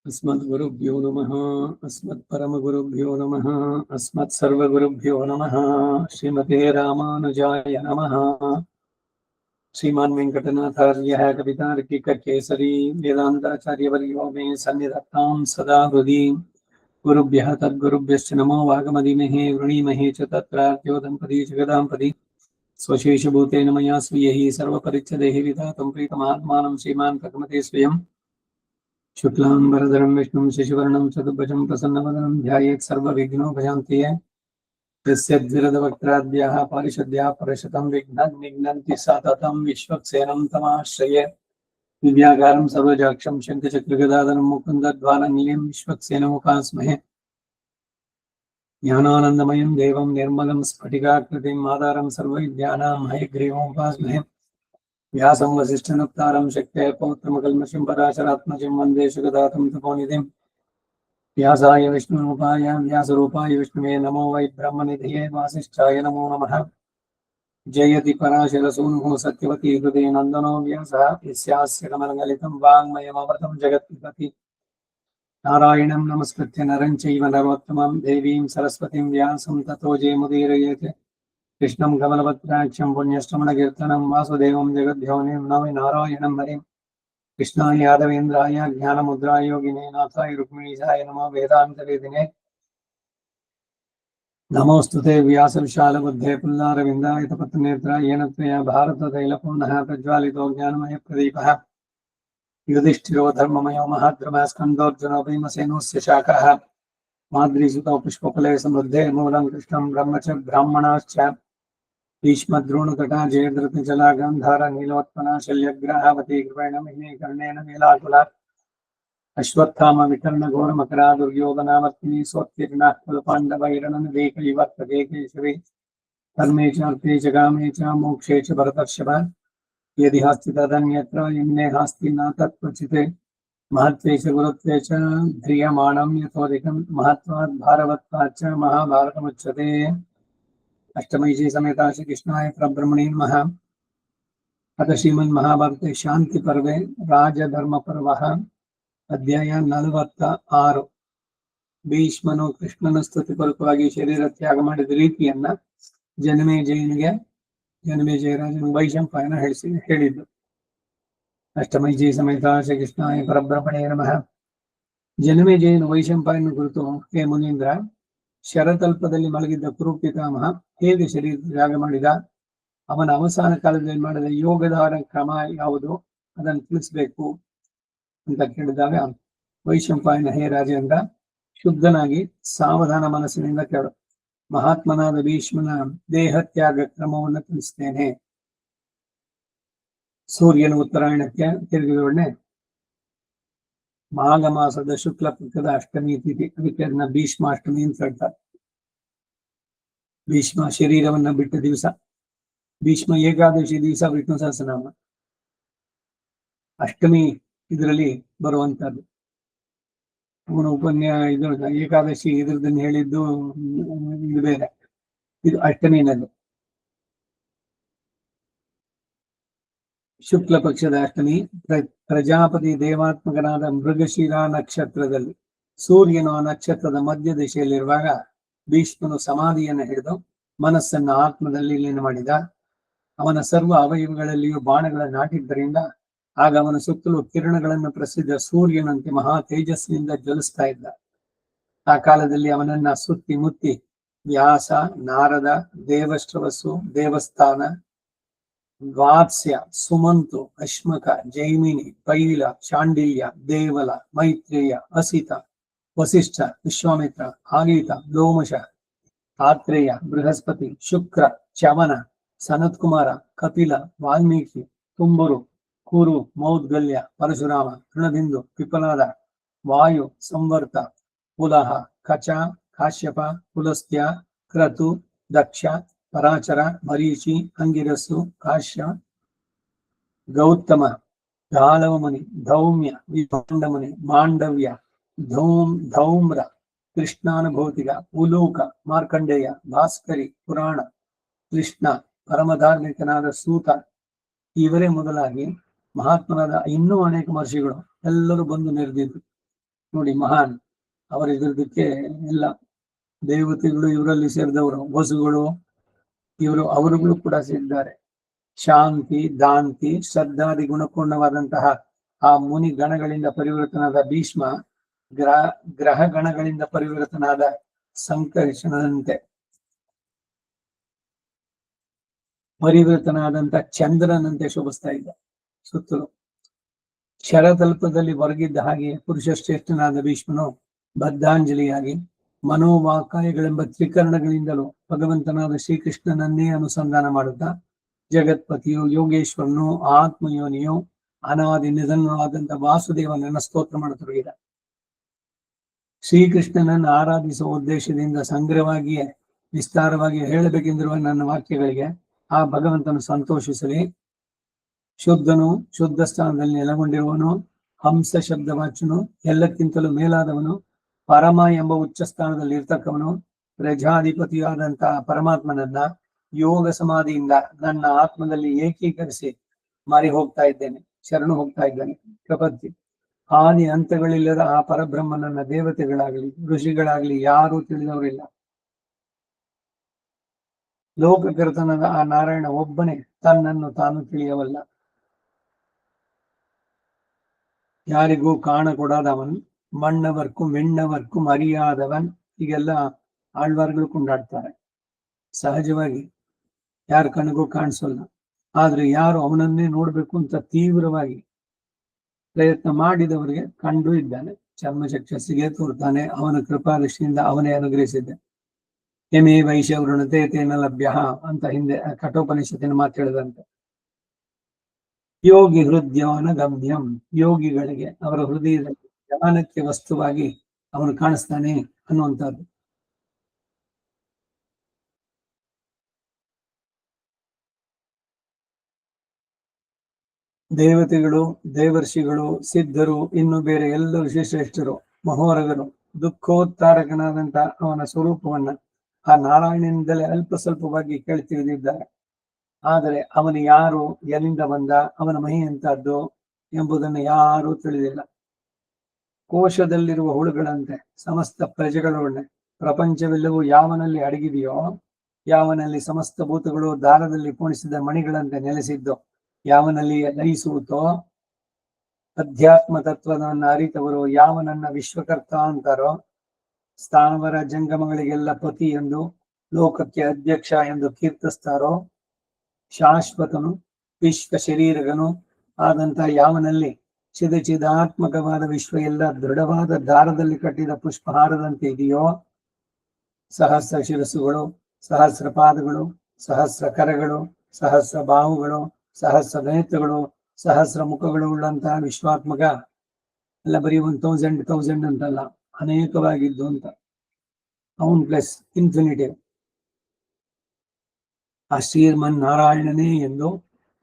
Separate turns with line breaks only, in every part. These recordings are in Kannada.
अस्मद्गुरुभ्यो नमः। अस्मत्परमगुरुभ्यो नमः। अस्मत्सर्वगुरुभ्यो नमः। श्रीमते रामानुजाय नमः। श्रीमान् वेङ्कटनाथार्यः कवितार्किककेसरी वेदान्ताचार्यवर्यो मे सन्निधत्तां सदा हृदि। गुरुभ्यः तद्गुरुभ्यश्च नमो वागमदिमहे वृणीमहे च तत्रार्यो दम्पती जगदाम्पति स्वशेषभूतेन मया स्वीयैः सर्वपरिच्छदैः विधातं प्रीतमात्मानं श्रीमान् प्रथमते स्वयं शुक्लाम्बरधरं विष्णुं शशिवर्णं चतुर्भुजं प्रसन्नवदनं ध्यायेत् सर्वविघ्नोपशान्तिये। यस्य द्विरदवक्त्राद्याः पारिषद्याः परशतं विघ्नन्ति सततं विश्वक्सेनं तमाश्रये। दिव्याकारं सर्वजाक्षं शङ्खचक्रगदाधरं मुकुन्दध्वारनिलयं विश्वक्सेनमुपास्महे। ज्ञानानन्दमयं देवं निर्मलं स्फटिकाकृतिम् आधारं सर्वविद्यानां हयग्रीवमुपास्महे। व्यासं वसिष्ठनप्तारं शक्तेः पौत्रमकल्मषं पराशरात्मजं वन्दे सुखदातं तपोनिधिं। व्यासाय विष्णुरूपाय व्यासरूपाय विष्णुवे नमो वै ब्रह्मनिधये वासिष्ठाय नमो नमः। जयति पराशरसूनुः सत्यवती हृदयनन्दनो व्यासः यस्यास्य कमलगलितं वाङ्मयममृतं जगत्पिबति। नारायणं नमस्कृत्य नरं चैव नरोत्तमं देवीं सरस्वतीं व्यासं ततो जयमुदीरयेत्। कृष्णं कमलपत्राक्षं पुण्यश्रवणकीर्तनं वासुदेवं जगद्योनिं नमामि नारायणं हरिं। कृष्णाय यादवेन्द्राय ज्ञानमुद्राय योगिने नाथाय रुक्मिणीशाय नमो वेदान्तवेदिने। नमोऽस्तुते व्यासविशालबुद्धे पुल्लारविन्दाय तपत्रनेत्राय येन त्वया भारततैलपूर्णः प्रज्वालितो ज्ञानमयप्रदीपः। युधिष्ठिरो धर्ममयो महाद्रमः स्कन्दोऽर्जुनो भीमसेनोऽस्य शाखः। माद्रीसुतो पुष्पफले समृद्धे मूलं कृष्णं ब्रह्म च ब्राह्मणाश्च। भीष्मद्रोणतटा जयद्रथजला गान्धार नीलोत्पला शल्यग्राहवती कृपेण मह्ये कर्णेन नीलाकुला। अश्वत्थामा विकर्णघोरमकरा दुर्योधनावर्तिनी स्वोत्तीर्णाः कुलपाण्डवैरणनदीकैवर्तके केशवे। धर्मे चार्थे च कामे च मोक्षे च भरतर्षभ। यदि हस्ति तदन्यत्र यन्ने हस्ति न तत्क्वचित्। महत्त्वे च गुरुत्वे च ध्रियमाणं यतोऽधिकं महत्त्वात् भारवत्वात् च महाभारतमुच्यते। अष्टमयी समेता श्री कृष्णाय परब्रह्मणे नमः। अथ श्रीमन्महाभारते शान्तिपर्वे राजधर्मपर्वः अध्याय 46. ಭೀಷ್ಮನು ಕೃಷ್ಣನ ಸ್ತುತಿಪೂರ್ವಕವಾಗಿ ಶರೀರ ತ್ಯಾಗ ಮಾಡಿದ ರೀತಿಯನ್ನ ಜನಮೇಜಯರಾಜನು ವೈಶಂಪಾಯನ ಹೇಳಿದ್ದು. ಅಷ್ಟಮೈಜಿ ಸಮೇತ ಶ್ರೀ ಕೃಷ್ಣಾಯ ಪರಬ್ರಹ್ಮಣೇ ನಮಃ. ಜನಮೇಜಯನು ವೈಶಂಪಾಯನ ಕುರಿತು, ಹೇ ಮುನೀಂದ್ರ, ಶರತಲ್ಪದಲ್ಲಿ ಮಲಗಿದ್ದ ಕುರು ಪಿತಾಮಹ ಹೇಗೆ ಶರೀರ ತ್ಯಾಗ ಮಾಡಿದ, ಅವನ ಅವಸಾನ ಕಾಲದಲ್ಲಿ ಮಾಡಿದ ಯೋಗಧಾರ ಕ್ರಮ ಯಾವುದು, ಅದನ್ನು ತಿಳಿಸಬೇಕು ಅಂತ ಕೇಳಿದಾಗ ವೈಶಂಪಾಯನ, ಹೇ ರಾಜೇಂದ್ರ, ಶುದ್ಧನಾಗಿ ಸಾವಧಾನ ಮನಸ್ಸಿನಿಂದ ಕೇಳು. ಮಹಾತ್ಮನಾದ ಭೀಷ್ಮನ ದೇಹ ತ್ಯಾಗ ಕ್ರಮವನ್ನು ತಿಳಿಸ್ತೇನೆ. ಸೂರ್ಯನ ಉತ್ತರಾಯಣಕ್ಕೆ ತಿರುಗಿದೊಡನೆ ಮಾಘ ಮಾಸದ ಶುಕ್ಲ ಪಕ್ಷದ ಅಷ್ಟಮಿ ತಿಥಿ, ಅದಕ್ಕೆ ಅದನ್ನ ಭೀಷ್ಮಾಷ್ಟಮಿ ಅಂತ ಹೇಳ್ತಾರೆ. ಭೀಷ್ಮ ಶರೀರವನ್ನ ಬಿಟ್ಟ ದಿವಸ, ಭೀಷ್ಮ ಏಕಾದಶಿ ದಿವಸ ವಿಷ್ಣು ಸಹಸ್ರನಾಮ, ಅಷ್ಟಮಿ ಇದರಲ್ಲಿ ಬರುವಂತದ್ದು. ಅವನು ಇದು ಏಕಾದಶಿ ಇದ್ರದನ್ನು ಹೇಳಿದ್ದು ಇದು ಬೇರೆ, ಇದು ಅಷ್ಟಮಿನದು. ಶುಕ್ಲ ಪಕ್ಷದ ಅಷ್ಟಮಿ ಪ್ರಜಾಪತಿ ದೇವಾತ್ಮಕನಾದ ಮೃಗಶಿರ ನಕ್ಷತ್ರದಲ್ಲಿ ಸೂರ್ಯನು ಆ ನಕ್ಷತ್ರದ ಮಧ್ಯ ದಿಶೆಯಲ್ಲಿರುವಾಗ ಭೀಷ್ಮನು ಸಮಾಧಿಯನ್ನು ಹಿಡಿದು ಮನಸ್ಸನ್ನು ಆತ್ಮದಲ್ಲಿ ಲೀನ ಮಾಡಿದ. ಅವನ ಸರ್ವ ಅವಯವಗಳಲ್ಲಿಯೂ ಬಾಣಗಳ ನಾಟಿದ್ದರಿಂದ ಆಗ ಅವನ ಸುತ್ತಲೂ ಕಿರಣಗಳನ್ನು ಪ್ರಸಿದ್ಧ ಸೂರ್ಯನಂತೆ ಮಹಾ ತೇಜಸ್ಸಿನಿಂದ ಜ್ವಲಿಸ್ತಾ ಇದ್ದ. ಆ ಕಾಲದಲ್ಲಿ ಅವನನ್ನ ಸುತ್ತಿ ಮುತ್ತಿ ವ್ಯಾಸ, ನಾರದ, ದೇವಶ್ರವಸ್ಸು, ದೇವಸ್ಥಾನ, ದ್ವಾತ್ಸ್ಯ, ಸುಮಂತು, ಅಶ್ಮಕ, ಜೈಮಿನಿ, ಪೈಲ, ಶಾಂಡಿಲ್ಯ, ದೇವಲ, ಮೈತ್ರೇಯ, ಅಸಿತ, ವಸಿಷ್ಠ, ವಿಶ್ವಾಮಿತ್ರ, ಆಗೀತ, ಲೋಮಶ, ಆತ್ರೇಯ, ಬೃಹಸ್ಪತಿ, ಶುಕ್ರ, ಚವನ, ಸನತ್ಕುಮಾರ, ಕಪಿಲ, ವಾಲ್ಮೀಕಿ, ತುಂಬುರು, ಕುರು, ಮೌದ್ಗಲ್ಯ, ಪರಶುರಾಮ, ತೃಣಬಿಂದು, ಪಿಪಲಾದ, ವಾಯು, ಸಂವರ್ತ, ಪುಲಹ, ಕಚ, ಕಾಶ್ಯಪ, ಪುಲಸ್ತ್ಯ, ಕ್ರತು, ದಕ್ಷ, ಪರಾಚರ, ಮರೀಚಿ, ಅಂಗಿರಸ್ಸು, ಕಾಶ್ಯ, ಗೌತಮ, ಗಾಲವಮುನಿ, ಧೌಮ್ಯ, ವಿಭಾಂಡಮುನಿ, ಮಾಂಡವ್ಯ, ಧೌಮ್ರ, ಕೃಷ್ಣಾನುಭೌತಿಕ, ಉಲೂಕ, ಮಾರ್ಕಂಡೇಯ, ಭಾಸ್ಕರಿ, ಪುರಾಣ, ಕೃಷ್ಣ, ಪರಮಧಾರ್ಮಿಕನಾದ ಸೂತ, ಇವರೇ ಮೊದಲಾಗಿ ಮಹಾತ್ಮನಾದ ಇನ್ನೂ ಅನೇಕ ಮಹರ್ಷಿಗಳು ಎಲ್ಲರೂ ಬಂದು ನೆರೆದಿದ್ರು. ನೋಡಿ, ಮಹಾನ್. ಅವರಿದ್ದಕ್ಕೆ ಎಲ್ಲ ದೇವತೆಗಳು ಇವರಲ್ಲಿ ಸೇರಿದವರು, ವಸುಗಳು ಇವರು ಅವರುಗಳು ಕೂಡ ಸೇರಿದ್ದಾರೆ. ಶಾಂತಿ, ದಾಂತಿ, ಶ್ರದ್ಧಾದಿ ಗುಣಪೂರ್ಣವಾದಂತಹ ಆ ಮುನಿ ಗಣಗಳಿಂದ ಪರಿವರ್ತನಾದ ಭೀಷ್ಮ, ಗ್ರಹ ಗಣಗಳಿಂದ ಪರಿವರ್ತನಾದ ಸಂಕರ್ಷಣದಂತೆ ಪರಿವರ್ತನಾದಂತ ಚಂದ್ರನಂತೆ ಶೋಭಿಸ್ತಾ ಇದ್ದ. ಸುತ್ತಲೂ ಶರತಲ್ಪದಲ್ಲಿ ಹೊರಗಿದ್ದ ಹಾಗೆ ಪುರುಷ ಶ್ರೇಷ್ಠನಾದ ಭೀಷ್ಮನು ಬದ್ಧಾಂಜಲಿಯಾಗಿ ಮನೋವಾಕಾಯಗಳೆಂಬ ತ್ರಿಕರಣಗಳಿಂದಲೂ ಭಗವಂತನಾದ ಶ್ರೀಕೃಷ್ಣನನ್ನೇ ಅನುಸಂಧಾನ ಮಾಡುತ್ತಾ ಜಗತ್ಪತಿಯು, ಯೋಗೇಶ್ವರನು, ಆತ್ಮಯೋನಿಯು, ಅನಾದಿ ನಿಧನವಾದಂತ ವಾಸುದೇವನನ್ನ ಸ್ತೋತ್ರ ಮಾಡತೊಡಗಿದ. ಶ್ರೀಕೃಷ್ಣನನ್ನು ಆರಾಧಿಸುವ ಉದ್ದೇಶದಿಂದ ಸಂಗ್ರಹವಾಗಿಯೇ ವಿಸ್ತಾರವಾಗಿ ಹೇಳಬೇಕೆಂದಿರುವ ನನ್ನ ವಾಕ್ಯಗಳಿಗೆ ಆ ಭಗವಂತನು ಸಂತೋಷಿಸಲಿ. ಶುದ್ಧನು, ಶುದ್ಧ ಸ್ಥಾನದಲ್ಲಿ ನೆಲೆಗೊಂಡಿರುವನು, ಹಂಸ ಶಬ್ದವಾಚನು, ಎಲ್ಲಕ್ಕಿಂತಲೂ ಮೇಲಾದವನು, ಪರಮ ಎಂಬ ಉಚ್ಚ ಸ್ಥಾನದಲ್ಲಿ ಇರ್ತಕ್ಕವನು, ಪ್ರಜಾಧಿಪತಿಯಾದಂತಹ ಪರಮಾತ್ಮನನ್ನ ಯೋಗ ಸಮಾಧಿಯಿಂದ ನನ್ನ ಆತ್ಮದಲ್ಲಿ ಏಕೀಕರಿಸಿ ಮಾರಿ ಹೋಗ್ತಾ ಇದ್ದೇನೆ, ಶರಣು ಹೋಗ್ತಾ ಇದ್ದಾನೆ. ಪ್ರಪತ್ತಿ ಆದಿ ಹಂತಗಳಿಲ್ಲದ ಆ ಪರಬ್ರಹ್ಮನನ್ನ ದೇವತೆಗಳಾಗಲಿ ಋಷಿಗಳಾಗಲಿ ಯಾರೂ ತಿಳಿದವರಿಲ್ಲ. ಲೋಕಕರ್ತನಾದ ಆ ನಾರಾಯಣ ಒಬ್ಬನೇ ತನ್ನನ್ನು ತಾನು ತಿಳಿಯವಲ್ಲ. ಯಾರಿಗೂ ಕಾಣಕೊಡಾದವನ್, ಮಣ್ಣವರ್ಕು ಮೆಣ್ಣವರ್ಕು ಮರಿಯಾದವನ್, ಹೀಗೆಲ್ಲ ಆಳ್ವಾರ್ಗಳು ಕೊಂಡಾಡ್ತಾರೆ. ಸಹಜವಾಗಿ ಯಾರ ಕಣ್ಣಿಗೂ ಕಾಣಿಸೋಲ್ಲ. ಆದ್ರೆ ಯಾರು ಅವನನ್ನೇ ನೋಡ್ಬೇಕು ಅಂತ ತೀವ್ರವಾಗಿ ಪ್ರಯತ್ನ ಮಾಡಿದವರಿಗೆ ಕಂಡು ಇದ್ದಾನೆ. ಚರ್ಮಚಕ್ಷಸ್ಸಿಗೆ ತೋರ್ತಾನೆ. ಅವನ ಕೃಪಾದೃಷ್ಟಿಯಿಂದ ಅವನೇ ಅನುಗ್ರಹಿಸಿದ್ದೆ. ಎಮೇ ವೈಶ್ಯವೃಣತೆ ತೇನ ಲಭ್ಯ ಅಂತ ಹಿಂದೆ ಕಠೋಪನಿಷತ್ತಿನ ಮಾತು ಹೇಳಿದಂತೆ. ಯೋಗಿ ಹೃದಯನ ಗಮ್ಯಂ, ಯೋಗಿಗಳಿಗೆ ಅವರ ಹೃದಯದಲ್ಲಿ ಜ್ಞಾನಕ್ಕೆ ವಸ್ತುವಾಗಿ ಅವನು ಕಾಣಿಸ್ತಾನೆ ಅನ್ನುವಂಥದ್ದು. ದೇವತೆಗಳು, ದೇವರ್ಷಿಗಳು, ಸಿದ್ಧರು, ಇನ್ನು ಬೇರೆ ಎಲ್ಲ ಶ್ರೇಷ್ಠರು, ಮಹೋರಗರು ದುಃಖೋತ್ತಾರಕನಾದಂತ ಅವನ ಸ್ವರೂಪವನ್ನ ಆ ನಾರಾಯಣನಿಂದಲೇ ಅಲ್ಪ ಸ್ವಲ್ಪವಾಗಿ ಕೇಳಿ ತಿಳಿದಿದ್ದಾರೆ. ಆದರೆ ಅವನು ಯಾರು, ಎಲ್ಲಿಂದ ಬಂದ, ಅವನ ಮಹಿ ಎಂತಹದ್ದು ಎಂಬುದನ್ನು ಯಾರೂ ತಿಳಿದಿಲ್ಲ. ಕೋಶದಲ್ಲಿರುವ ಹುಳುಗಳಂತೆ ಸಮಸ್ತ ಪ್ರಜೆಗಳೊಡನೆ ಪ್ರಪಂಚವೆಲ್ಲವೂ ಯಾವನಲ್ಲಿ ಅಡಗಿದೆಯೋ, ಯಾವನಲ್ಲಿ ಸಮಸ್ತ ಭೂತಗಳು ದಾರದಲ್ಲಿ ಪೋಣಿಸಿದ ಮಣಿಗಳಂತೆ ನೆಲೆಸಿದ್ದೋ, ಯಾವನಲ್ಲಿ ಲಯಿಸುವುತೋ, ಅಧ್ಯಾತ್ಮ ತತ್ವವನ್ನು ಅರಿತವರು ಯಾವನನ್ನ ವಿಶ್ವಕರ್ತ ಅಂತಾರೋ, ಸ್ಥಾವರ ಜಂಗಮಗಳಿಗೆಲ್ಲ ಪತಿ ಎಂದು, ಲೋಕಕ್ಕೆ ಅಧ್ಯಕ್ಷ ಎಂದು ಕೀರ್ತಿಸ್ತಾರೋ, ಶಾಶ್ವತನು, ವಿಶ್ವ ಶರೀರಗನು ಆದಂತ ಯಾವನಲ್ಲಿ ಚಿದಾತ್ಮಕವಾದ ವಿಶ್ವ ಎಲ್ಲ ದೃಢವಾದ ದಾರದಲ್ಲಿ ಕಟ್ಟಿದ ಪುಷ್ಪಹಾರದಂತೆ ಇದೆಯೋ, ಸಹಸ್ರ ಶಿರಸ್ಸುಗಳು, ಸಹಸ್ರ ಪಾದಗಳು, ಸಹಸ್ರ ಕರಗಳು, ಸಹಸ್ರ ಬಾಹುಗಳು, ಸಹಸ್ರ ನೇತ್ರಗಳು, ಸಹಸ್ರ ಮುಖಗಳು ಉಳ್ಳಂತಹ ವಿಶ್ವಾತ್ಮಕ ಎಲ್ಲ ಬರೀ 1000 ಅಂತಲ್ಲ, ಅನೇಕವಾಗಿದ್ದು ಅಂತ. ಅವನ್ ಪ್ಲಸ್ ಇನ್ಫಿನಿಟಿವ್. ಆ ಶ್ರೀಮನ್ ನಾರಾಯಣನೇ ಎಂದು,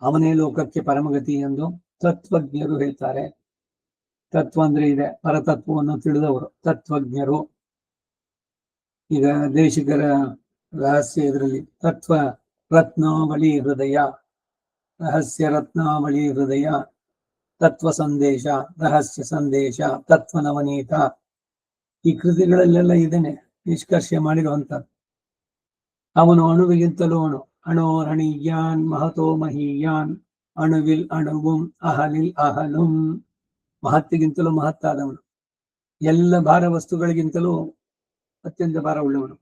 ಅವನೇ ಲೋಕಕ್ಕೆ ಪರಮಗತಿ ಎಂದು ತತ್ವಜ್ಞರು ಹೇಳ್ತಾರೆ. ತತ್ವ ಅಂದ್ರೆ ಇದೆ, ಪರತತ್ವವನ್ನು ತಿಳಿದವರು ತತ್ವಜ್ಞರು. ಈಗ ದೇಶಿಕರ ರಹಸ್ಯ ಇದರಲ್ಲಿ ತತ್ವ ರತ್ನಾವಳಿ ಹೃದಯ, ರಹಸ್ಯ ರತ್ನಾವಳಿ ಹೃದಯ, ತತ್ವ ಸಂದೇಶ, ರಹಸ್ಯ ಸಂದೇಶ, ತತ್ವ ನವನೀತ, ಈ ಕೃತಿಗಳಲ್ಲೆಲ್ಲ ಇದನ್ನೇ ನಿಷ್ಕರ್ಷೆ ಮಾಡಿರುವಂತ. ಅವನು ಅಣುವಿಗಿಂತಲೂ ಅಣೋರಣೀಯಾನ್ ಮಹತೋ ಮಹೀಯಾನ್, ಅಣುವಿಲ್ ಅಣುವುಂ ಅಹಲಿಲ್ ಅಹಲುಂ, ಮಹತ್ತಿಗಿಂತಲೂ ಮಹತ್ತಾದವನು, ಎಲ್ಲ ಭಾರ ವಸ್ತುಗಳಿಗಿಂತಲೂ ಅತ್ಯಂತ ಭಾರ ಉಳ್ಳವನು,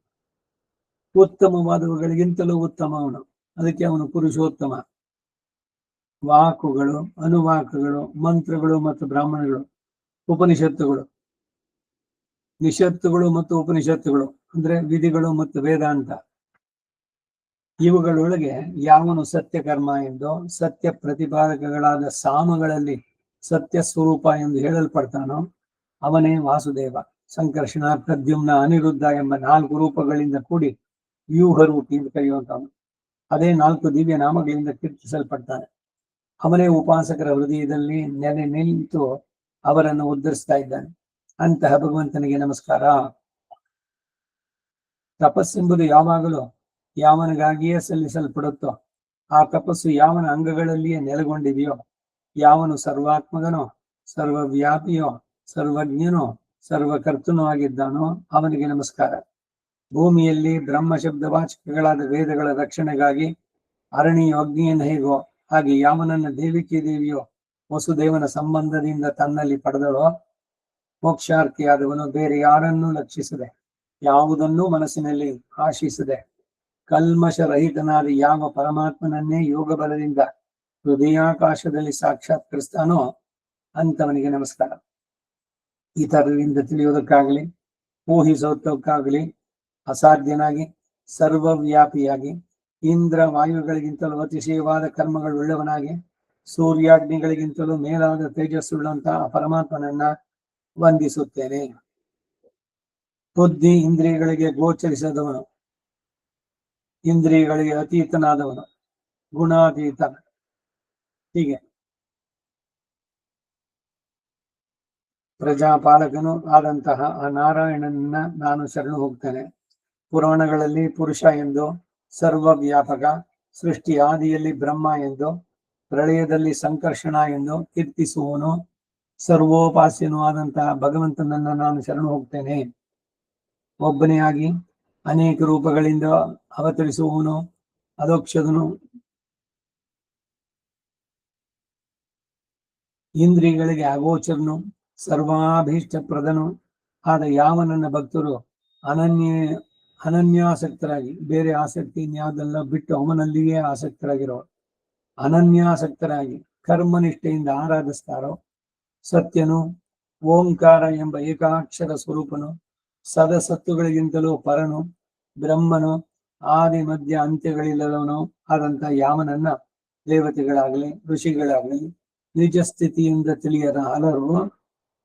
ಉತ್ತಮವಾದವುಗಳಿಗಿಂತಲೂ ಉತ್ತಮವನು, ಅದಕ್ಕೆ ಅವನು ಪುರುಷೋತ್ತಮ. ವಾಕುಗಳು, ಅನುವಾಕುಗಳು, ಮಂತ್ರಗಳು ಮತ್ತು ಬ್ರಾಹ್ಮಣಗಳು, ಉಪನಿಷತ್ತುಗಳು, ನಿಷತ್ತುಗಳು ಮತ್ತು ಉಪನಿಷತ್ತುಗಳು ಅಂದ್ರೆ ವಿಧಿಗಳು ಮತ್ತು ವೇದಾಂತ, ಇವುಗಳೊಳಗೆ ಯಾವನು ಸತ್ಯಕರ್ಮ ಎಂದು, ಸತ್ಯ ಪ್ರತಿಪಾದಕಗಳಾದ ಸಾಮಗಳಲ್ಲಿ ಸತ್ಯ ಸ್ವರೂಪ ಎಂದು ಹೇಳಲ್ಪಡ್ತಾನೋ ಅವನೇ ವಾಸುದೇವ. ಸಂಕರ್ಷಣ, ಪ್ರದ್ಯುಮ್ನ, ಅನಿರುದ್ಧ ಎಂಬ 4 ರೂಪಗಳಿಂದ ಕೂಡಿ ವ್ಯೂಹ ರೂಪಿ ಎಂದು ಕರೆಯುವಂತವನು. ಅದೇ 4 ದಿವ್ಯ ನಾಮಗಳಿಂದ ಕೀರ್ತಿಸಲ್ಪಡ್ತಾನೆ. ಅವನೇ ಉಪಾಸಕರ ಹೃದಯದಲ್ಲಿ ನೆಲೆ ನಿಂತು ಅವರನ್ನು ಉದ್ಧರಿಸ್ತಾ ಇದ್ದಾನೆ. ಅಂತಹ ಭಗವಂತನಿಗೆ ನಮಸ್ಕಾರ. ತಪಸ್ಸೆಂಬುದು ಯಾವಾಗಲೂ ಯಾವನಿಗಾಗಿಯೇ ಸಲ್ಲಿಸಲ್ಪಡುತ್ತೋ, ಆ ತಪಸ್ಸು ಯಾವನ ಅಂಗಗಳಲ್ಲಿಯೇ ನೆಲೆಗೊಂಡಿದೆಯೋ, ಯಾವನು ಸರ್ವಾತ್ಮಕನೋ, ಸರ್ವವ್ಯಾಪಿಯೋ, ಸರ್ವಜ್ಞನೋ, ಸರ್ವಕರ್ತನೂ ಆಗಿದ್ದಾನೋ ಅವನಿಗೆ ನಮಸ್ಕಾರ. ಭೂಮಿಯಲ್ಲಿ ಬ್ರಹ್ಮ ಶಬ್ದವಾಚಕಗಳಾದ ವೇದಗಳ ರಕ್ಷಣೆಗಾಗಿ ಅರಣಿಯು ಅಗ್ನಿಯನ್ನು ಹೇಗೋ ಹಾಗೆ ಯಾವನನ್ನ ದೇವಿಕಿ ದೇವಿಯೋ ವಸುದೇವನ ಸಂಬಂಧದಿಂದ ತನ್ನಲ್ಲಿ ಪಡೆದಳೋ, ಮೋಕ್ಷಾರ್ಥಿಯಾದವನು ಬೇರೆ ಯಾರನ್ನೂ ಲಕ್ಷಿಸದೆ, ಯಾವುದನ್ನೂ ಮನಸ್ಸಿನಲ್ಲಿ ಆಶಿಸದೆ, ಕಲ್ಮಶರಹಿತನಾದ ಯಾವ ಪರಮಾತ್ಮನನ್ನೇ ಯೋಗ ಬಲದಿಂದ ಹೃದಯಾಕಾಶದಲ್ಲಿ ಸಾಕ್ಷಾತ್ಕರಿಸ್ತಾನೋ ಅಂತವನಿಗೆ ನಮಸ್ಕಾರ. ಇತರರಿಂದ ತಿಳಿಯುವುದಕ್ಕಾಗಲಿ ಊಹಿಸೋದಕ್ಕಾಗಲಿ ಅಸಾಧ್ಯನಾಗಿ ಸರ್ವವ್ಯಾಪಿಯಾಗಿ ಇಂದ್ರ ವಾಯುಗಳಿಗಿಂತಲೂ ಅತಿಶಯವಾದ ಕರ್ಮಗಳುಳ್ಳವನಾಗಿ ಸೂರ್ಯಾಗ್ನಿಗಳಿಗಿಂತಲೂ ಮೇಲಾದ ತೇಜಸ್ಸುಳ್ಳಂತಹ ಪರಮಾತ್ಮನನ್ನ ವಂದಿಸುತ್ತೇನೆ. ಬುದ್ಧಿ ಇಂದ್ರಿಯಗಳಿಗೆ ಗೋಚರಿಸದವನು, ಇಂದ್ರಿಯಗಳಿಗೆ ಅತೀತನಾದವನು, ಗುಣಾತೀತ, ಹೀಗೆ ಪ್ರಜಾಪಾಲಕನು ಆದಂತಹ ಆ ನಾರಾಯಣನನ್ನ ನಾನು ಶರಣು ಹೋಗ್ತೇನೆ. ಪುರಾಣಗಳಲ್ಲಿ ಪುರುಷ ಎಂದು, ಸರ್ವವ್ಯಾಪಕ, ಸೃಷ್ಟಿ ಆದಿಯಲ್ಲಿ ಬ್ರಹ್ಮ ಎಂದು, ಪ್ರಳಯದಲ್ಲಿ ಸಂಕರ್ಷಣ ಎಂದು ಕೀರ್ತಿಸುವನು ಸರ್ವೋಪಾಸ್ಯನೂ ಆದಂತಹ ಭಗವಂತನನ್ನ ನಾನು ಶರಣು ಹೋಗ್ತೇನೆ. ಒಬ್ಬನೇ ಆಗಿ ಅನೇಕ ರೂಪಗಳಿಂದ ಅವತರಿಸುವವನು, ಅದೋಕ್ಷದನು, ಇಂದ್ರಿಯಗಳಿಗೆ ಅಗೋಚರನು, ಸರ್ವಾಭೀಷ್ಟ ಪ್ರದನು ಆದ ಯಾವನನ್ನ ಭಕ್ತರು ಅನನ್ಯಾಸಕ್ತರಾಗಿ, ಬೇರೆ ಆಸಕ್ತಿ ಇನ್ಯಾವುದೆಲ್ಲ ಬಿಟ್ಟು ಅವನಲ್ಲಿಯೇ ಆಸಕ್ತರಾಗಿರೋ, ಅನನ್ಯಾಸಕ್ತರಾಗಿ ಕರ್ಮನಿಷ್ಠೆಯಿಂದ ಆರಾಧಿಸ್ತಾರೋ, ಸತ್ಯನು, ಓಂಕಾರ ಎಂಬ ಏಕಾಕ್ಷರ ಸ್ವರೂಪನು, ಸದಸತ್ತುಗಳಿಗಿಂತಲೂ ಪರನು, ಬ್ರಹ್ಮನು, ಆದಿ ಮಧ್ಯ ಅಂತ್ಯಗಳಿಲ್ಲದವನು ಆದಂತ ಯಾವನನ್ನ ದೇವತೆಗಳಾಗಲಿ ಋಷಿಗಳಾಗಲಿ ನಿಜ ಸ್ಥಿತಿಯಿಂದ ತಿಳಿಯದ ಹಲರು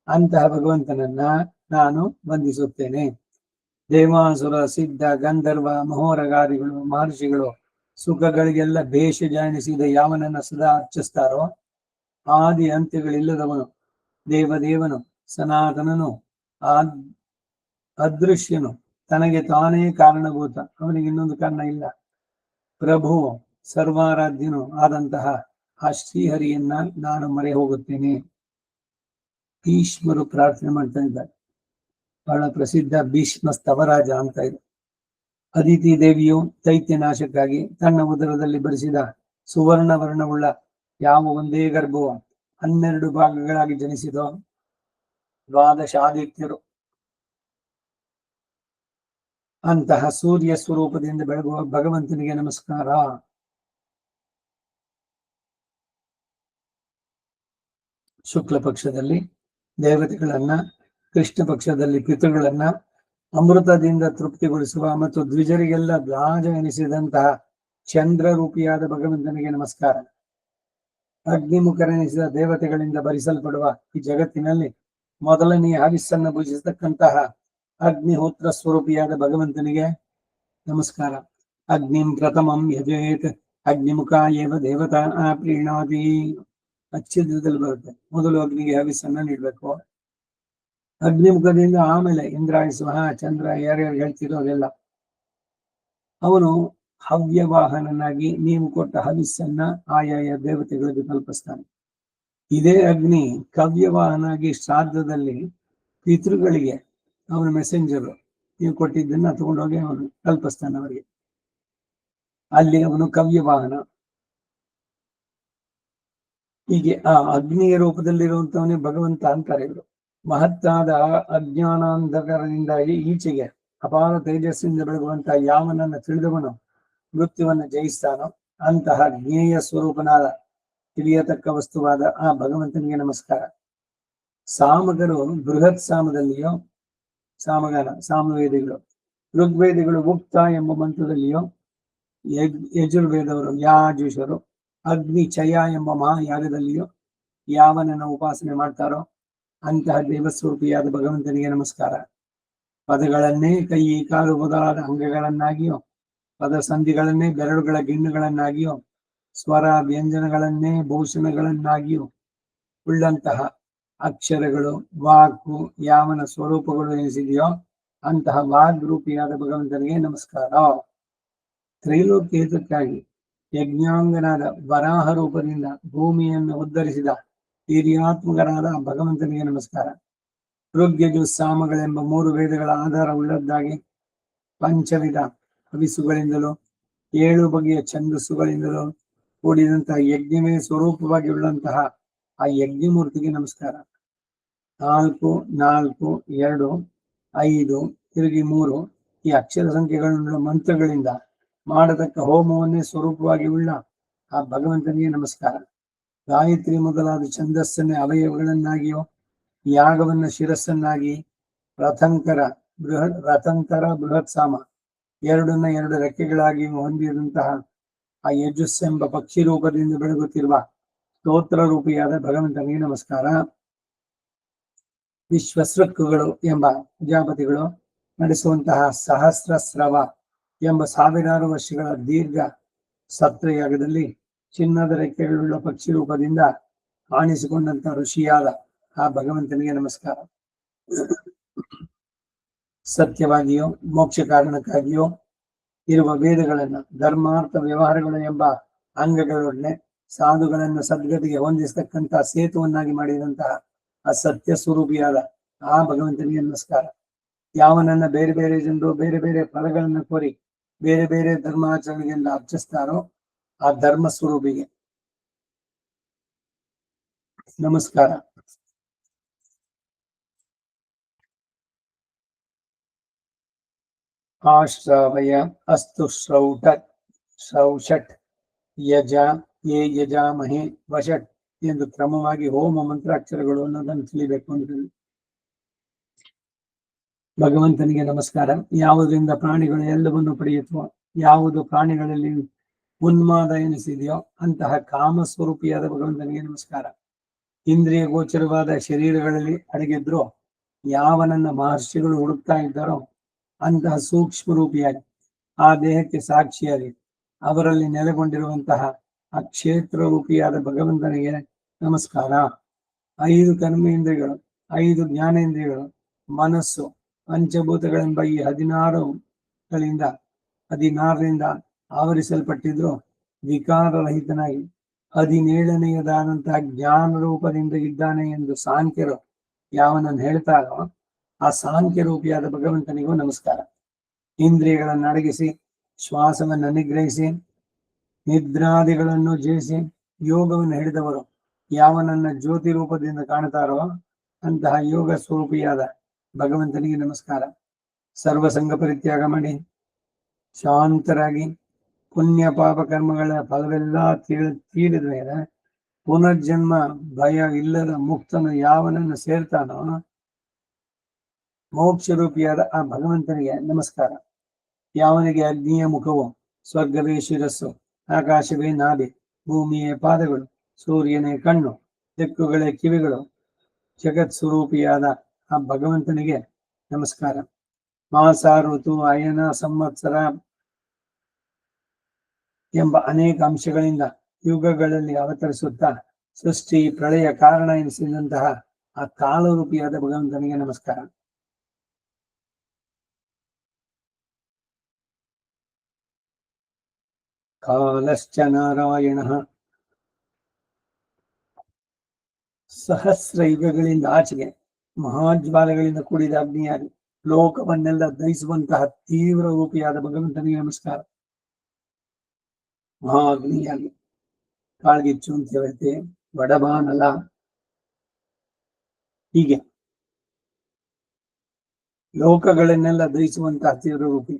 ಅಂತಹ ಭಗವಂತನನ್ನ ನಾನು ವಂದಿಸುತ್ತೇನೆ. ದೇವಾಸುರ ಸಿದ್ಧ ಗಂಧರ್ವ ಮಹೋರಗಾದಿಗಳು ಮಹರ್ಷಿಗಳು ಸುಖಗಳಿಗೆಲ್ಲ ಭೇಷಜ ಎನಿಸಿದ ಯಾವನನ್ನ ಸದಾ ಅರ್ಚಿಸ್ತಾರೋ, ಆದಿ ಅಂತ್ಯಗಳಿಲ್ಲದವನು, ದೇವದೇವನು, ಸನಾತನನು, ಅದೃಶ್ಯನು, ತನಗೆ ತಾನೇ ಕಾರಣಭೂತ, ಅವನಿಗೆ ಇನ್ನೊಂದು ಕಾರಣ ಇಲ್ಲ, ಪ್ರಭು, ಸರ್ವಾರಾಧ್ಯನು ಆದಂತಹ ಆ ಶ್ರೀಹರಿಯನ್ನ ನಾನು ಮರೆ ಹೋಗುತ್ತೇನೆ. ಭೀಷ್ಮರು ಪ್ರಾರ್ಥನೆ ಮಾಡ್ತಾ ಇದ್ದಾರೆ. ಬಹಳ ಪ್ರಸಿದ್ಧ ಭೀಷ್ಮ ಸ್ತವರಾಜ ಅಂತ ಇದೆ. ಅದಿತಿ ದೇವಿಯು ದೈತ್ಯ ನಾಶಕ್ಕಾಗಿ ತನ್ನ ಉದರದಲ್ಲಿ ಬರಿಸಿದ ಸುವರ್ಣ ವರ್ಣವುಳ್ಳ ಯಾವ ಒಂದೇ ಗರ್ಭವು 12 ಭಾಗಗಳಾಗಿ ಜನಿಸಿದೋ, ದ್ವಾದಶಾದಿತ್ಯರು ಅಂತಹ ಸೂರ್ಯ ಸ್ವರೂಪದಿಂದ ಬೆಳಗುವ ಭಗವಂತನಿಗೆ ನಮಸ್ಕಾರ. ಶುಕ್ಲ ಪಕ್ಷದಲ್ಲಿ ದೇವತೆಗಳನ್ನ, ಕೃಷ್ಣ ಪಕ್ಷದಲ್ಲಿ ಪಿತೃಗಳನ್ನ ಅಮೃತದಿಂದ ತೃಪ್ತಿಗೊಳಿಸುವ ಮತ್ತು ದ್ವಿಜರಿಗೆಲ್ಲ ದ್ವಾಜ ಎನಿಸಿದಂತಹ ಚಂದ್ರ ರೂಪಿಯಾದ ಭಗವಂತನಿಗೆ ನಮಸ್ಕಾರ. ಅಗ್ನಿಮುಖರೆನಿಸಿದ ದೇವತೆಗಳಿಂದ ಭರಿಸಲ್ಪಡುವ ಈ ಜಗತ್ತಿನಲ್ಲಿ ಮೊದಲನೆಯ ಹವಿಸ್ಸನ್ನು ಭುಜಿಸತಕ್ಕಂತಹ ಅಗ್ನಿಹೋತ್ರ ಸ್ವರೂಪಿಯಾದ ಭಗವಂತನಿಗೆ ನಮಸ್ಕಾರ. ಅಗ್ನಿಂ ಪ್ರಥಮಂ ಯಜೇತ್ ಅಗ್ನಿಮುಖ ಏವ ದೇವತಾ ಪ್ರೀಣಾತಿ. ಅಚ್ಛಿದ್ರದಲ್ಲಿ ಬರುತ್ತೆ, ಮೊದಲು ಅಗ್ನಿಗೆ ಹವಿಸ್ಸನ್ನ ನೀಡ್ಬೇಕು, ಅಗ್ನಿಮುಖದಿಂದ ಆಮೇಲೆ ಇಂದ್ರಾಯ ಸ್ವಹ, ಚಂದ್ರ, ಯಾರ್ಯಾರು ಹೇಳ್ತಿರೋ ಅದೆಲ್ಲ. ಅವನು ಹವ್ಯವಾಹನನಾಗಿ ನೀವು ಕೊಟ್ಟ ಹವಿಸ್ಸನ್ನ ಆಯಾಯ ದೇವತೆಗಳಿಗೆ ತಲುಪಿಸ್ತಾನೆ. ಇದೇ ಅಗ್ನಿ ಕವ್ಯವಾಹನಾಗಿ ಶ್ರಾದ್ದದಲ್ಲಿ ಪಿತೃಗಳಿಗೆ ಅವನ ಮೆಸೆಂಜರು, ನೀವು ಕೊಟ್ಟಿದ್ದನ್ನ ತಗೊಂಡೋಗಿ ಅವನು ತಲುಪಿಸ್ತಾನೆ ಅವರಿಗೆ. ಅಲ್ಲಿ ಅವನು ಕವ್ಯವಾಹನ. ಹೀಗೆ ಆ ಅಗ್ನಿಯ ರೂಪದಲ್ಲಿರುವಂತವನೇ ಭಗವಂತ ಅಂತಾರೆ ಇವರು. ಮಹತ್ತಾದ ಅಜ್ಞಾನಾಂಧಕರದಿಂದಾಗಿ ಈಚೆಗೆ ಅಪಾರ ತೇಜಸ್ಸಿಂದ ಬೆಳಗುವಂತಹ ಯಾವನನ್ನ ತಿಳಿದವನು ಮೃತ್ಯುವನ್ನು ಜಯಿಸ್ತಾನೋ ಅಂತಹ ಜ್ಞೇಯ ಸ್ವರೂಪನಾದ ತಿಳಿಯತಕ್ಕ ವಸ್ತುವಾದ ಆ ಭಗವಂತನಿಗೆ ನಮಸ್ಕಾರ. ಸಾಮಗರು ಬೃಹತ್ ಸಾಮದಲ್ಲಿಯೋ, ಸಾಮಗಾನ ಸಾಮವೇದಿಗಳು, ಋಗ್ವೇದಿಗಳು ಉಕ್ತ ಎಂಬ ಮಂತ್ರದಲ್ಲಿಯೋ, ಯಜುರ್ವೇದವರು ಯಾಜುಷರು ಅಗ್ನಿ ಚಯ ಎಂಬ ಮಹಾಯಾಗದಲ್ಲಿಯೋ ಯಾವನನ್ನ ಉಪಾಸನೆ ಮಾಡ್ತಾರೋ ಅಂತಹ ದೇವಸ್ವರೂಪಿಯಾದ ಭಗವಂತನಿಗೆ ನಮಸ್ಕಾರ. ಪದಗಳನ್ನೇ ಕೈ ಕಾಲು ಮೊದಲಾದ ಅಂಗಗಳನ್ನಾಗಿಯೋ, ಪದ ಸಂಧಿಗಳನ್ನೇ ಬೆರಳುಗಳ ಗಿಣ್ಣುಗಳನ್ನಾಗಿಯೋ, ಸ್ವರ ವ್ಯಂಜನಗಳನ್ನೇ ಭೂಷಣಗಳನ್ನಾಗಿಯೋ ಉಳ್ಳಂತಹ ಅಕ್ಷರಗಳು, ವಾಕು ಯಾವನ ಸ್ವರೂಪಗಳು ಎನಿಸಿದೆಯೋ ಅಂತಹ ವಾಗ್ರೂಪಿಯಾದ ಭಗವಂತನಿಗೆ ನಮಸ್ಕಾರ. ತ್ರೈಲೋಕ್ಯೇತಕ್ಕಾಗಿ ಯಜ್ಞಾಂಗನಾದ ವರಾಹ ರೂಪದಿಂದ ಭೂಮಿಯನ್ನು ಉದ್ಧರಿಸಿದ ಹಿರಿಯಾತ್ಮಕರಾದ ಭಗವಂತನಿಗೆ ನಮಸ್ಕಾರ. ಋಗ್ಯಜು ಸಾಮಗಳೆಂಬ 3 ವೇದಗಳ ಆಧಾರವುಳ್ಳದ್ದಾಗಿ ಪಂಚವಿಧ ಹವಿಸುಗಳಿಂದಲೂ 7 ಬಗೆಯ ಛಂದಸ್ಸುಗಳಿಂದಲೂ ಕೂಡಿದಂತಹ ಯಜ್ಞವೇ ಸ್ವರೂಪವಾಗಿ ಉಳ್ಳಂತಹ ಆ ಯಜ್ಞಮೂರ್ತಿಗೆ ನಮಸ್ಕಾರ. 4, 4, 2, 5 ತಿರುಗಿ 3 ಈ ಅಕ್ಷರ ಸಂಖ್ಯೆಗಳ ಮಂತ್ರಗಳಿಂದ ಮಾಡತಕ್ಕ ಹೋಮವನ್ನೇ ಸ್ವರೂಪವಾಗಿ ಉಳ್ಳ ಆ ಭಗವಂತನಿಗೆ ನಮಸ್ಕಾರ. ಗಾಯತ್ರಿ ಮೊದಲಾದ ಛಂದಸ್ಸನ್ನೇ ಅವಯವಗಳನ್ನಾಗಿಯೋ ಯಾಗವನ್ನ ಶಿರಸ್ಸನ್ನಾಗಿ ರಥಂಕರ ಬೃಹತ್ ಸಾಮ 2 ರೆಕ್ಕೆಗಳಾಗಿ ಹೊಂದಿದಂತಹ ಆ ಯಜಸ್ಸೆಂಬ ಪಕ್ಷಿ ರೂಪದಿಂದ ಬೆಳಗುತ್ತಿರುವ ಸ್ತೋತ್ರ ರೂಪಿಯಾದ ಭಗವಂತನಿಗೆ ನಮಸ್ಕಾರ. ವಿಶ್ವಸೃಕ್ಕುಗಳು ಎಂಬ ಪ್ರಜಾಪತಿಗಳು ನಡೆಸುವಂತಹ ಸಹಸ್ರಸ್ರವ ಎಂಬ 1000 ವರ್ಷಗಳ ದೀರ್ಘ ಸತ್ರಯಾಗದಲ್ಲಿ ಚಿನ್ನದ ರೆಕ್ಕೆಗಳುಳ್ಳ ಪಕ್ಷಿ ರೂಪದಿಂದ ಕಾಣಿಸಿಕೊಂಡಂತ ಋಷಿಯಾದ ಆ ಭಗವಂತನಿಗೆ ನಮಸ್ಕಾರ. ಸತ್ಯವಾಗಿಯೋ ಮೋಕ್ಷ ಕಾರಣಕ್ಕಾಗಿಯೋ ಇರುವ ವೇದಗಳನ್ನ ಧರ್ಮಾರ್ಥ ವ್ಯವಹಾರಗಳು ಎಂಬ ಅಂಗಗಳೊಡನೆ ಸಾಧುಗಳನ್ನ ಸದ್ಗತಿಗೆ ಹೊಂದಿಸತಕ್ಕಂತ ಸೇತುವನ್ನಾಗಿ ಮಾಡಿದಂತಹ ಆ ಸತ್ಯ ಸ್ವರೂಪಿಯಾದ ಆ ಭಗವಂತನಿಗೆ ನಮಸ್ಕಾರ. ಯಾವನನ್ನ ಬೇರೆ ಬೇರೆ ಜನರು ಬೇರೆ ಬೇರೆ ಫಲಗಳನ್ನ ಕೋರಿ ಬೇರೆ ಬೇರೆ ಧರ್ಮಾಚರಣೆಯಿಂದ ಅರ್ಚಿಸ್ತಾರೋ ಆ ಧರ್ಮ ಸ್ವರೂಪಿಗೆ ನಮಸ್ಕಾರ. ಆಶ್ರಾವಯ ಅಸ್ತು ಶ್ರೌಷಟ್ ಯಜ ಯೇ ಯಜಾಮಹೇ ವಷಟ್ ಎಂದು ಕ್ರಮವಾಗಿ ಹೋಮ ಮಂತ್ರಾಕ್ಷರಗಳು ಅನ್ನೋದನ್ನು ತಿಳಿಬೇಕು ಅಂತ ಭಗವಂತನಿಗೆ ನಮಸ್ಕಾರ. ಯಾವುದರಿಂದ ಪ್ರಾಣಿಗಳು ಎಲ್ಲವನ್ನು ಪಡೆಯುತ್ತೋ, ಯಾವುದು ಪ್ರಾಣಿಗಳಲ್ಲಿ ಉನ್ಮಾದ ಎನಿಸಿದೆಯೋ ಅಂತಹ ಕಾಮ ಸ್ವರೂಪಿಯಾದ ಭಗವಂತನಿಗೆ ನಮಸ್ಕಾರ. ಇಂದ್ರಿಯ ಗೋಚರವಾದ ಶರೀರಗಳಲ್ಲಿ ಅಡಗಿದ್ರೋ ಯಾವನನ್ನ ಮಹರ್ಷಿಗಳು ಹುಡುಕ್ತಾ ಇದ್ದಾರೋ ಅಂತಹ ಸೂಕ್ಷ್ಮ ರೂಪಿಯಾಗಿ ಆ ದೇಹಕ್ಕೆ ಸಾಕ್ಷಿಯಾಗಿ ಅವರಲ್ಲಿ ನೆಲೆಗೊಂಡಿರುವಂತಹ ಆ ಕ್ಷೇತ್ರ ರೂಪಿಯಾದ ಭಗವಂತನಿಗೆ ನಮಸ್ಕಾರ. 5 ಕರ್ಮೇಂದ್ರಿಯಗಳು, 5 ಜ್ಞಾನೇಂದ್ರಿಯಗಳು, ಮನಸ್ಸು, ಪಂಚಭೂತಗಳೆಂಬ ಈ 16ರಿಂದ ಆವರಿಸಲ್ಪಟ್ಟಿದ್ರು ವಿಕಾರರಹಿತನಾಗಿ 17ನೆಯದಾದಂತಹ ಜ್ಞಾನ ರೂಪದಿಂದ ಇದ್ದಾನೆ ಎಂದು ಸಾಂಖ್ಯರು ಯಾವನನ್ನು ಹೇಳ್ತಾರೋ ಆ ಸಾಂಖ್ಯ ರೂಪಿಯಾದ ಭಗವಂತನಿಗೂ ನಮಸ್ಕಾರ. ಇಂದ್ರಿಯಗಳನ್ನು ಅಡಗಿಸಿ ಶ್ವಾಸವನ್ನು ನಿಗ್ರಹಿಸಿ ನಿದ್ರಾದಿಗಳನ್ನು ಜಯಿಸಿ ಯೋಗವನ್ನು ಹಿಡಿದವರು ಯಾವನನ್ನ ಜ್ಯೋತಿ ರೂಪದಿಂದ ಕಾಣ್ತಾರೋ ಅಂತಹ ಯೋಗ ಸ್ವರೂಪಿಯಾದ ಭಗವಂತನಿಗೆ ನಮಸ್ಕಾರ. ಸರ್ವಸಂಗ ಪರಿತ್ಯಾಗ ಮಾಡಿ ಶಾಂತರಾಗಿ ಪುಣ್ಯ ಪಾಪ ಕರ್ಮಗಳ ಫಲವೆಲ್ಲ ತೀರಿದ ಮೇಲೆ ಪುನರ್ಜನ್ಮ ಭಯ ಇಲ್ಲದ ಮುಕ್ತನು ಯಾವನನ್ನು ಸೇರ್ತಾನೋ ಮೋಕ್ಷ ರೂಪಿಯಾದ ಆ ಭಗವಂತನಿಗೆ ನಮಸ್ಕಾರ. ಯಾವನಿಗೆ ಅಗ್ನಿಯ ಮುಖವು, ಸ್ವರ್ಗವೇ ಶಿರಸ್ಸು, ಆಕಾಶವೇ ನಾಭಿ, ಭೂಮಿಯೇ ಪಾದಗಳು, ಸೂರ್ಯನೇ ಕಣ್ಣು, ದಿಕ್ಕುಗಳೇ ಕಿವಿಗಳು, ಜಗತ್ ಸ್ವರೂಪಿಯಾದ ಆ ಭಗವಂತನಿಗೆ ನಮಸ್ಕಾರ. ಮಾಸ, ಋತು, ಅಯನ, ಸಂವತ್ಸರ ಎಂಬ ಅನೇಕ ಅಂಶಗಳಿಂದ ಯುಗಗಳಲ್ಲಿ ಅವತರಿಸುತ್ತಾ ಸೃಷ್ಟಿ ಪ್ರಳಯ ಕಾರಣ ಎನಿಸಿದಂತಹ ಆ ಕಾಲರೂಪಿಯಾದ ಭಗವಂತನಿಗೆ ನಮಸ್ಕಾರ. ಕಾಲಶ್ಚ ನಾರಾಯಣ ಸಹಸ್ರ ಯುಗಗಳಿಂದ ಆಚೆಗೆ ಮಹಾಜ್ವಾಲಗಳಿಂದ ಕೂಡಿದ ಅಗ್ನಿಯಾಗಿ ಲೋಕವನ್ನೆಲ್ಲ ದಹಿಸುವಂತಹ ತೀವ್ರ ರೂಪಿಯಾದ ಭಗವಂತನಿಗೆ ನಮಸ್ಕಾರ. ಮಹಾ ಅಗ್ನಿಯಾಗಿ ಕಾಳ್ಗಿಚ್ಚು ಅಂತ ಹೇಳ್ತೆ, ವಡಬಾನಲ, ಹೀಗೆ ಲೋಕಗಳನ್ನೆಲ್ಲ ದಹಿಸುವಂತಹ ತೀವ್ರ ರೂಪಿ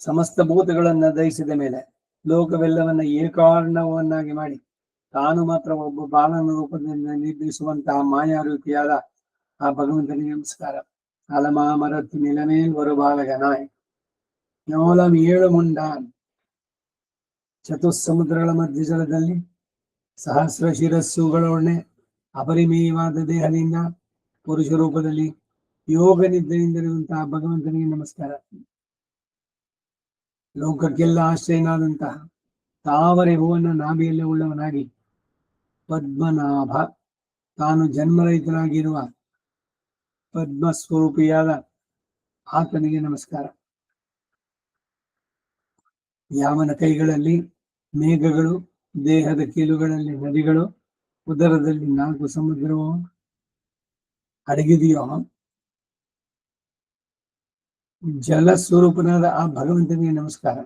ಸಮಸ್ತ ಭೂತಗಳನ್ನ ದಹಿಸಿದ ಮೇಲೆ ಲೋಕವೆಲ್ಲವನ್ನ ಏಕಾರ್ಣವನ್ನಾಗಿ ಮಾಡಿ ತಾನು ಮಾತ್ರ ಒಬ್ಬ ಬಾಲನ ರೂಪದಿಂದ ನಿರ್ಮಿಸುವಂತಹ ಮಾಯಾರೂಪಿಯಾದ ಆ ಭಗವಂತನಿಗೆ ನಮಸ್ಕಾರ. ಅಲಮಾಮರತ್ತು ನಿಲಮೇಲ್ ஒரு ಬಾಲಗನಾಯ್ ஞோலம் 7 ಮುಂಡಾನ್ ಚತುಸ್ಸಮುದ್ರಗಳ ಮಧ್ಯ ಜಲದಲ್ಲಿ ಸಹಸ್ರ ಶಿರಸ್ಸುಗಳೊಡನೆ ಅಪರಿಮೇಯವಾದ ದೇಹದಿಂದ ಪುರುಷ ರೂಪದಲ್ಲಿ ಯೋಗ ನಿದ್ದೆಯಿಂದಿರುವಂತಹ ಭಗವಂತನಿಗೆ ನಮಸ್ಕಾರ. ಲೋಕಕ್ಕೆಲ್ಲ ಆಶ್ರಯನಾದಂತಹ ತಾವರೆ ಹೂವನ್ನ ನಾಭಿಯಲ್ಲಿ ಉಳ್ಳವನಾಗಿ ಪದ್ಮನಾಭ ತಾನು ಜನ್ಮರಹಿತನಾಗಿರುವ ಪದ್ಮಸ್ವರೂಪಿಯಾದ ಆತನಿಗೆ ನಮಸ್ಕಾರ. ಯಾವನ ಕೈಗಳಲ್ಲಿ ಮೇಘಗಳು, ದೇಹದ ಕೀಲುಗಳಲ್ಲಿ ನದಿಗಳು, ಉದರದಲ್ಲಿ 4 ಸಮುದ್ರವು ಅಡಗಿದೆಯೋ ಜಲ ಸ್ವರೂಪನಾದ ಆ ಭಗವಂತನಿಗೆ ನಮಸ್ಕಾರ.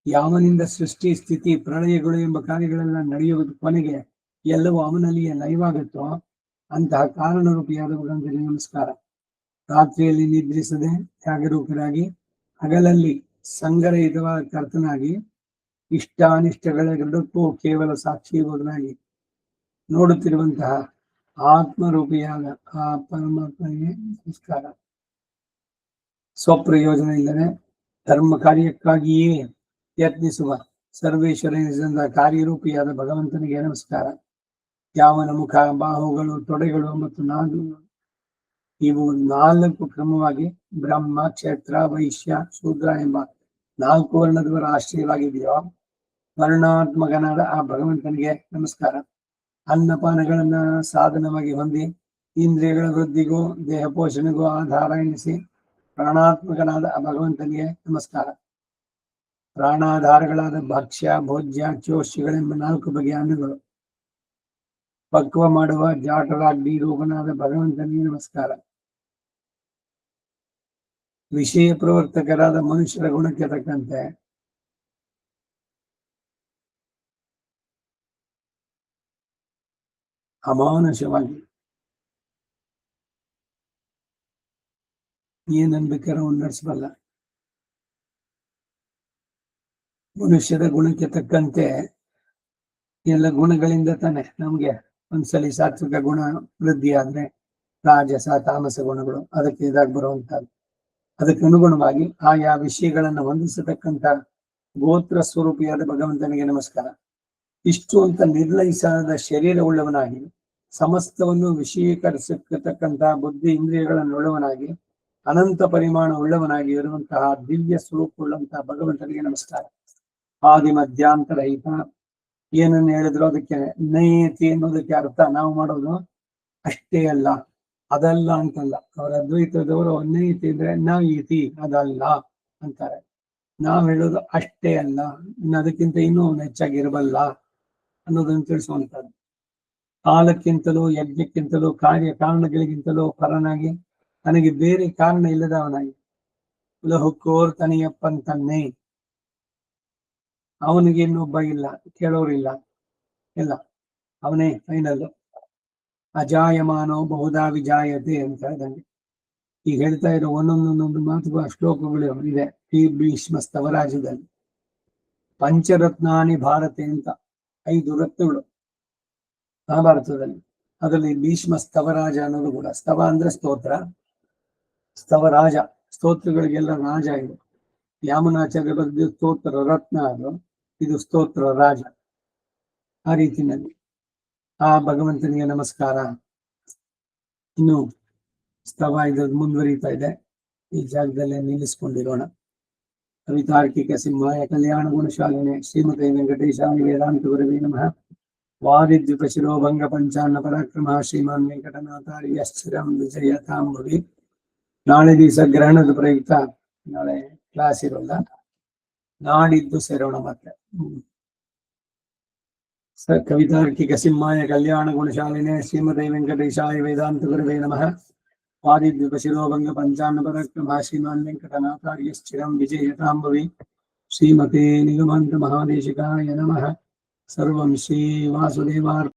ಯಾವನಿಂದ ಸೃಷ್ಟಿ ಸ್ಥಿತಿ ಪ್ರಳಯಗಳು ಎಂಬ ಕಾರ್ಯಗಳೆಲ್ಲ ನಡೆಯುವುದು ಕೊನೆಗೆ ಎಲ್ಲವೂ ಅವನಲ್ಲಿಯೇ ಲಯವಾಗುತ್ತೋ ಅಂತಹ ಕಾರಣರೂಪಿಯಾದ ಭಗವಂತನಿಗೆ ನಮಸ್ಕಾರ. ರಾತ್ರಿಯಲ್ಲಿ ನಿದ್ರಿಸದೆ ತ್ಯಾಗರೂಪರಾಗಿ ಹಗಲಲ್ಲಿ ಸಂಗರಹಿತವಾದ ಕರ್ತನಾಗಿ ಇಷ್ಟಾನಿಷ್ಟಗಳೆರಡಕ್ಕೂ ಕೇವಲ ಸಾಕ್ಷೀಭೂತನಾಗಿ ನೋಡುತ್ತಿರುವಂತಹ ಆತ್ಮರೂಪಿಯಾದ ಆ ಪರಮಾತ್ಮನಿಗೆ ನಮಸ್ಕಾರ. ಸ್ವಪ್ರಯೋಜನ ಇಲ್ಲದೆ ಧರ್ಮ ಕಾರ್ಯಕ್ಕಾಗಿಯೇ ಯತ್ನಿಸುವ ಸರ್ವೇಶ್ವರನಿಂದ ಕಾರ್ಯರೂಪಿಯಾದ ಭಗವಂತನಿಗೆ ನಮಸ್ಕಾರ. ಯಾವನ ಮುಖ, ಬಾಹುಗಳು, ತೊಡೆಗಳು ಮತ್ತು ನಾಗುಗಳು ಇವು 4 ಕ್ರಮವಾಗಿ ಬ್ರಹ್ಮ, ಕ್ಷೇತ್ರ, ವೈಶ್ಯ, ಶೂದ್ರ ಎಂಬ 4 ವರ್ಣದವರ ಆಶ್ರಯವಾಗಿದೆಯೋ ವರ್ಣಾತ್ಮಕನಾದ ಆ ಭಗವಂತನಿಗೆ ನಮಸ್ಕಾರ. ಅನ್ನಪಾನಗಳನ್ನ ಸಾಧನವಾಗಿ ಹೊಂದಿ ಇಂದ್ರಿಯಗಳ ವೃದ್ಧಿಗೂ ದೇಹ ಪೋಷಣೆಗೂ ಆಧಾರ ಎನಿಸಿ ಪ್ರಾಣಾತ್ಮಕನಾದ ಆ ಭಗವಂತನಿಗೆ ನಮಸ್ಕಾರ. ಪ್ರಾಣಾಧಾರಗಳಾದ ಭಕ್ಷ್ಯ, ಭೋಜ್ಯ, ಚೋಷ್ಯಗಳೆಂಬ 4 ಬಗೆಯ ಅನ್ನಗಳು ಪಕ್ವ ಮಾಡುವ ಜಾಟರಾಗ್ನಿ ರೂಪನಾದ ಭಗವಂತನಿಗೆ ನಮಸ್ಕಾರ. ವಿಷಯ ಪ್ರವರ್ತಕರಾದ ಮನುಷ್ಯರ ಗುಣಕ್ಕೆ ತಕ್ಕಂತೆ ಅಮಾನುಷವಾಗಿ ಏನನ್ಬೇಕಾದ್ರೆ ನಡೆಸಬಲ್ಲ. ಮನುಷ್ಯರ ಗುಣಕ್ಕೆ ತಕ್ಕಂತೆ ಎಲ್ಲ ಗುಣಗಳಿಂದ ತಾನೆ ನಮ್ಗೆ ಒಂದ್ಸಲಿ ಸಾತ್ವಿಕ ಗುಣ ವೃದ್ಧಿ ಆದ್ರೆ ರಾಜಸ ತಾಮಸ ಗುಣಗಳು ಅದಕ್ಕೆ ಇದಾಗಿ ಬರುವಂತಹದ್ದು. ಅದಕ್ಕೆ ಅನುಗುಣವಾಗಿ ಆಯಾ ವಿಷಯಗಳನ್ನು ಹೊಂದಿಸತಕ್ಕಂತ ಗೋತ್ರ ಸ್ವರೂಪಿಯಾದ ಭಗವಂತನಿಗೆ ನಮಸ್ಕಾರ. ಇಷ್ಟು ಅಂತ ನಿರ್ಲಯಿಸಾದ ಶರೀರ ಉಳ್ಳವನಾಗಿ ಸಮಸ್ತವನ್ನು ವಿಷಯೀಕರಿಸತಕ್ಕಂತಹ ಬುದ್ಧಿ ಇಂದ್ರಿಯಗಳನ್ನುಳ್ಳವನಾಗಿ ಅನಂತ ಪರಿಮಾಣ ಉಳ್ಳವನಾಗಿ ಇರುವಂತಹ ದಿವ್ಯ ಸ್ವರೂಪ ಉಳ್ಳಂತಹ ಭಗವಂತನಿಗೆ ನಮಸ್ಕಾರ. ಆದಿ ಮಧ್ಯಾಂತರಹಿತ ಏನನ್ನು ಹೇಳಿದ್ರು ಅದಕ್ಕೆ ನೈಯತಿ ಅನ್ನೋದಕ್ಕೆ ಅರ್ಥ ನಾವು ಮಾಡೋದು ಅಷ್ಟೇ ಅಲ್ಲ, ಅದಲ್ಲ ಅಂತಲ್ಲ. ಅವರ ಅದ್ವೈತದವರು ನೈಯತಿ ಅಂದ್ರೆ ನೈಯತಿ ಅದಲ್ಲ ಅಂತಾರೆ. ನಾವು ಹೇಳೋದು ಅಷ್ಟೇ ಅಲ್ಲ, ಇನ್ನು ಅದಕ್ಕಿಂತ ಇನ್ನೂ ಹೆಚ್ಚಾಗಿರಬಲ್ಲ ಅನ್ನೋದನ್ನು ತಿಳಿಸುವಂತದ್ದು. ಕಾಲಕ್ಕಿಂತಲೂ ಯಜ್ಞಕ್ಕಿಂತಲೂ ಕಾರ್ಯ ಕಾರಣಗಳಿಗಿಂತಲೂ ಪರನಾಗಿ ತನಗೆ ಬೇರೆ ಕಾರಣ ಇಲ್ಲದವನಾಗಿ ಉಲಹುಕ್ಕೋರ್ ತನಿಯಪ್ಪಂತನ್ನೇ, ಅವನಿಗೆ ಇನ್ನೊಬ್ಬ ಇಲ್ಲ, ಕೇಳೋರಿಲ್ಲ, ಇಲ್ಲ ಅವನೇ ಫೈನಲ್. ಅಜಾಯಮಾನೋ ಬಹುಧಾ ವಿಜಾಯತೆ ಅಂತ ಹೇಳ್ದಂಗೆ ಈಗ ಹೇಳ್ತಾ ಇರೋ ಒಂದೊಂದೊಂದೊಂದು ಮಾತುಗೂ ಶ್ಲೋಕಗಳು ಇದೆ ಈ ಭೀಷ್ಮ ಸ್ತವರಾಜದಲ್ಲಿ. ಪಂಚರತ್ನಾನಿ ಭಾರತೆ ಅಂತ 5 ರತ್ನಗಳು ಮಹಾಭಾರತದಲ್ಲಿ. ಅದರಲ್ಲಿ ಭೀಷ್ಮ ಸ್ತವರಾಜ ಅನ್ನೋದು ಕೂಡ, ಸ್ತವ ಅಂದ್ರೆ ಸ್ತೋತ್ರ, ಸ್ತವರಾಜ ಸ್ತೋತ್ರಗಳಿಗೆಲ್ಲ ರಾಜ. ಇದು ಯಾಮನಾಚಾರ್ಯ ಬರೆದ ಸ್ತೋತ್ರ ರತ್ನ, ಅದು ಇದು ಸ್ತೋತ್ರ ರಾಜ. ಆ ರೀತಿಯಲ್ಲಿ ಆ ಭಗವಂತನಿಗೆ ನಮಸ್ಕಾರ. ಇನ್ನು ಸ್ತವ ಇದ್ರದ್ದು ಮುಂದುವರಿತಾ ಇದೆ, ಈ ಜಾಗದಲ್ಲೇ ನಿಲ್ಲಿಸ್ಕೊಂಡಿರೋಣ. ಕವಿತಾರ್ಕಿಕ ಸಿಂಹಾಯ ಕಲ್ಯಾಣ ಗುಣಶಾಲಿನೆ ಶ್ರೀಮತಿ ವೆಂಕಟೇಶಾಯ ವೇದಾಂತ ಗುರವೇ ನಮಃ. ವಾದಿದ್ವಿಪ ಶಿರೋಭಂಗ ಪಂಚಾನ್ನ ಪರಾಕ್ರಮ ಶ್ರೀಮಾನ್ ವೆಂಕಟನಾಥಾರ್ಯ ಸ್ಥಿರಂ ವಿಜಯತಾಂಬುವಿ. ನಾಳೆ ದಿವಸ ಗ್ರಹಣದ ಪ್ರಯುಕ್ತ ನಾಳೆ ಕ್ಲಾಸ್ ಇರೋಲ್ಲ, ನಾಡಿದ್ದು ಸೇರೋಣ ಮತ್ತೆ. ಕವಿತಾರ್ಕಿಕ ಸಿಂಹಾಯ ಕಲ್ಯಾಣ ಗುಣಶಾಲಿನೆ ಶ್ರೀಮತಿ ವೆಂಕಟೇಶಾಯ ವೇದಾಂತ ಗುರವೇ ನಮಃ. ವಾದಿದ್ವಿಪ ಶಿರೋಭಂಗ ಪಂಚಾನ್ನ ಪರಾಕ್ರಮ ಶ್ರೀಮಾನ್ ವೆಂಕಟನಾಥಾರ್ಯ ಸ್ಥಿರಂ ವಿಜಯತಾಂಬುವಿ. ಶ್ರೀಮತೆ ನಿಗಮಾಂತ ಮಹಾದೇಶಿಕಾಯ ನಮಃ. ಸರ್ವಂ ಶ್ರೀ ವಾಸುದೇವಾರ್ಪಣಮಸ್ತು.